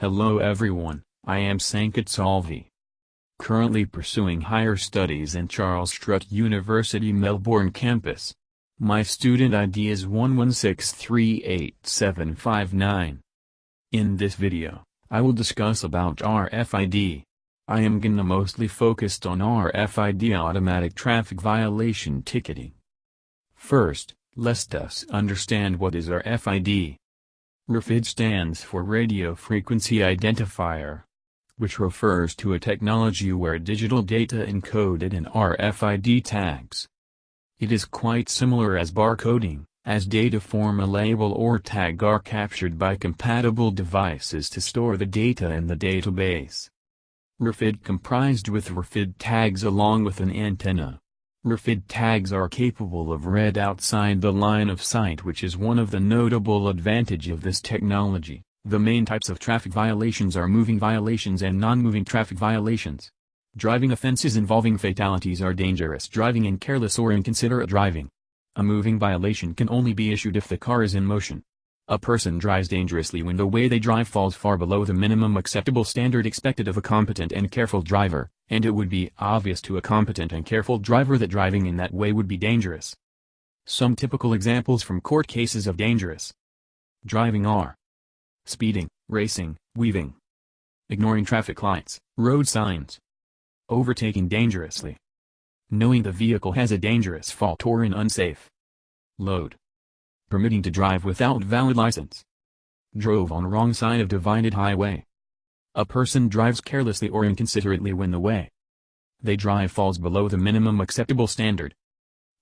Hello everyone, I am Sanket Salvi. Currently pursuing higher studies in Charles Sturt University Melbourne campus. My student ID is 11638759. In this video, I will discuss about RFID. I am gonna mostly focused on RFID automatic traffic violation ticketing. First, let us understand what is RFID. RFID stands for Radio Frequency Identifier, which refers to a technology where digital data encoded in RFID tags. It is quite similar as barcoding, as data form a label or tag are captured by compatible devices to store the data in the database. RFID comprised with RFID tags along with an antenna. RFID tags are capable of read outside the line of sight, which is one of the notable advantage of this technology. The main types of traffic violations are moving violations and non-moving traffic violations. Driving offenses involving fatalities are dangerous driving and careless or inconsiderate driving. A moving violation can only be issued if the car is in motion. A person drives dangerously when the way they drive falls far below the minimum acceptable standard expected of a competent and careful driver, and it would be obvious to a competent and careful driver that driving in that way would be dangerous. Some typical examples from court cases of dangerous driving are speeding, racing, weaving, ignoring traffic lights, road signs, overtaking dangerously, knowing the vehicle has a dangerous fault or an unsafe load, permitting to drive without valid license, drove on wrong side of divided highway. A person drives carelessly or inconsiderately when the way they drive falls below the minimum acceptable standard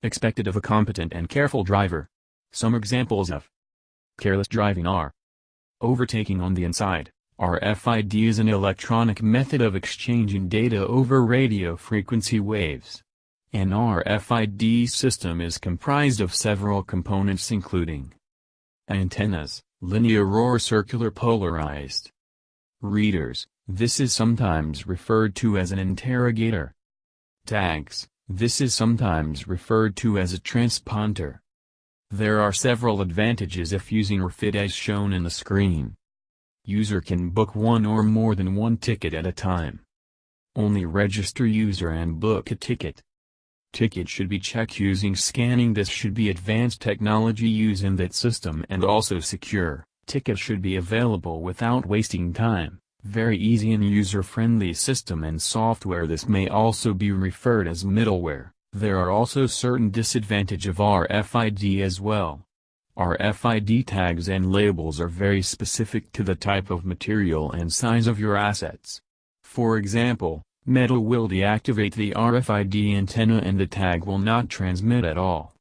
expected of a competent and careful driver. Some examples of careless driving are overtaking on the inside. RFID is an electronic method of exchanging data over radio frequency waves. An RFID system is comprised of several components including antennas, linear or circular polarized readers, this is sometimes referred to as an interrogator, tags, this is sometimes referred to as a transponder. There are several advantages if using RFID as shown in the screen. User can book one or more than one ticket at a time. Only register user and book a ticket. Ticket should be checked using scanning. This should be advanced technology used in that system and also secure. Ticket should be available without wasting time. Very easy and user-friendly system and software. This may also be referred as middleware. There are also certain disadvantages of RFID as well. RFID tags and labels are very specific to the type of material and size of your assets. For example, metal will deactivate the RFID antenna and the tag will not transmit at all.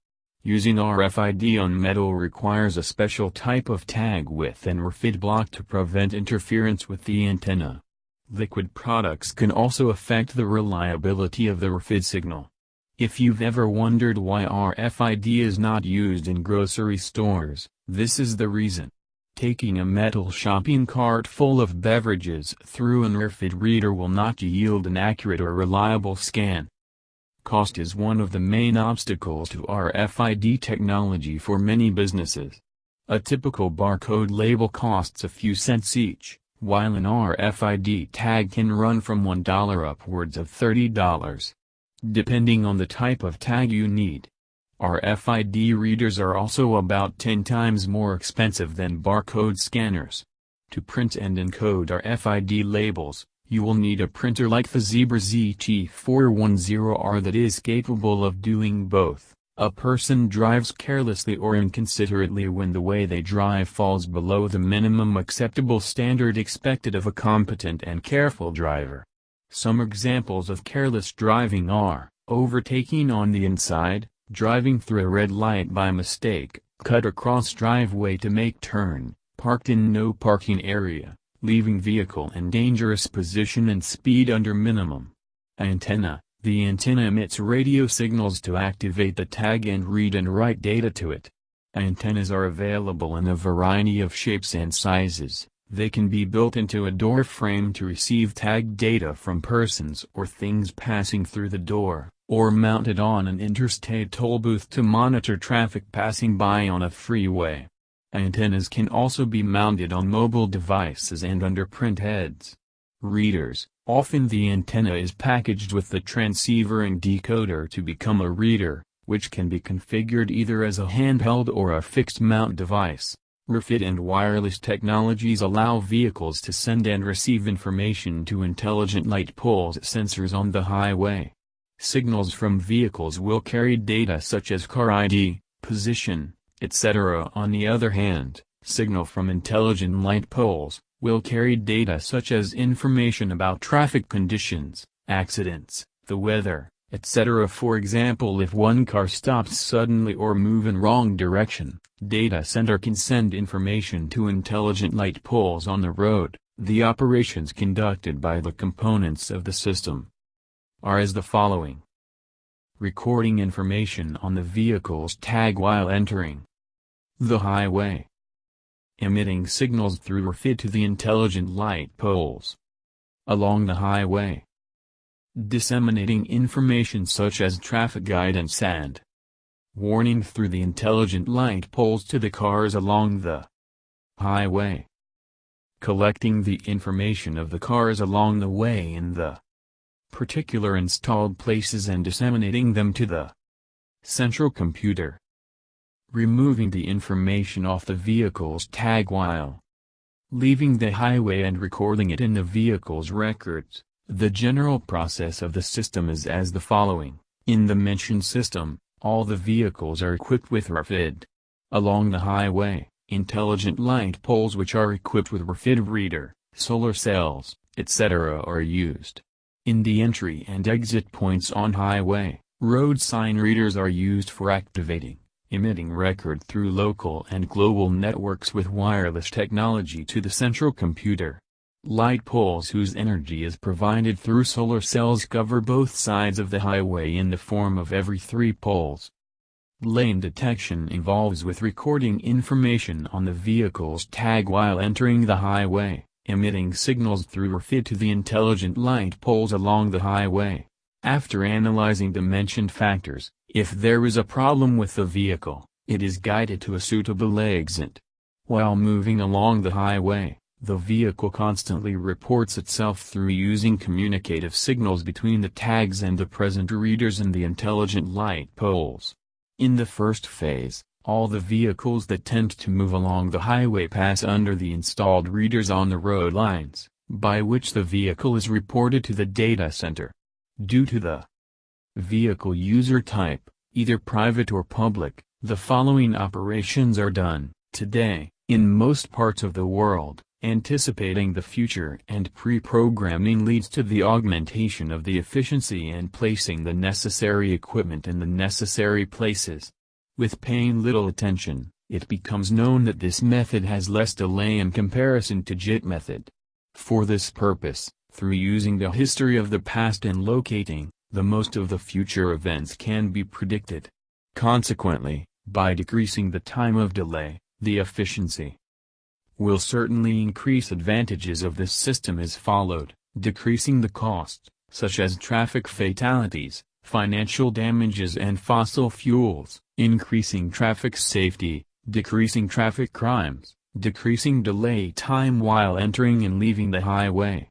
Using RFID on metal requires a special type of tag with an RFID block to prevent interference with the antenna. Liquid products can also affect the reliability of the RFID signal. If you've ever wondered why RFID is not used in grocery stores, this is the reason. Taking a metal shopping cart full of beverages through an RFID reader will not yield an accurate or reliable scan. Cost is one of the main obstacles to RFID technology for many businesses. A typical barcode label costs a few cents each, while an RFID tag can run from $1 upwards of $30. Depending on the type of tag you need. RFID readers are also about 10 times more expensive than barcode scanners. To print and encode RFID labels, you will need a printer like the Zebra ZT410R that is capable of doing both. A person drives carelessly or inconsiderately when the way they drive falls below the minimum acceptable standard expected of a competent and careful driver. Some examples of careless driving are overtaking on the inside, driving through a red light by mistake, cut across driveway to make turn, parked in no parking area, leaving vehicle in dangerous position and speed under minimum. Antenna, the antenna emits radio signals to activate the tag and read and write data to it. Antennas are available in a variety of shapes and sizes. They can be built into a door frame to receive tag data from persons or things passing through the door, or mounted on an interstate toll booth to monitor traffic passing by on a freeway. Antennas can also be mounted on mobile devices and under print heads. Readers. Often the antenna is packaged with the transceiver and decoder to become a reader, which can be configured either as a handheld or a fixed-mount device. RFID and wireless technologies allow vehicles to send and receive information to intelligent light poles sensors on the highway. Signals from vehicles will carry data such as car ID, position, etc. On the other hand, signal from intelligent light poles will carry data such as information about traffic conditions, accidents, the weather, etc. For example, if one car stops suddenly or moves in wrong direction, data center can send information to intelligent light poles on the road. The operations conducted by the components of the system are as the following. Recording information on the vehicle's tag while entering the highway. Emitting signals through RFID to the intelligent light poles along the highway. Disseminating information such as traffic guidance and warning through the intelligent light poles to the cars along the highway. Collecting the information of the cars along the way in the particular installed places and disseminating them to the central computer. Removing the information off the vehicle's tag while leaving the highway and recording it in the vehicle's records. The general process of the system is as the following. In the mentioned system, all the vehicles are equipped with RFID. Along the highway, intelligent light poles which are equipped with RFID reader, solar cells, etc. are used. In the entry and exit points on highway, road sign readers are used for activating, emitting record through local and global networks with wireless technology to the central computer. Light poles whose energy is provided through solar cells cover both sides of the highway in the form of every 3 poles. Lane detection involves with recording information on the vehicle's tag while entering the highway, emitting signals through RFID to the intelligent light poles along the highway. After analyzing the mentioned factors, if there is a problem with the vehicle, it is guided to a suitable exit. While moving along the highway, the vehicle constantly reports itself through using communicative signals between the tags and the present readers and the intelligent light poles. In the first phase, all the vehicles that tend to move along the highway pass under the installed readers on the road lines, by which the vehicle is reported to the data center. Due to the vehicle user type, either private or public, the following operations are done. Today, in most parts of the world, anticipating the future and pre-programming leads to the augmentation of the efficiency and placing the necessary equipment in the necessary places. With paying little attention, it becomes known that this method has less delay in comparison to JIT method. For this purpose, through using the history of the past and locating, the most of the future events can be predicted. Consequently, by decreasing the time of delay, the efficiency will certainly increase. Advantages of this system as followed: decreasing the cost, such as traffic fatalities, financial damages and fossil fuels, increasing traffic safety, decreasing traffic crimes, decreasing delay time while entering and leaving the highway,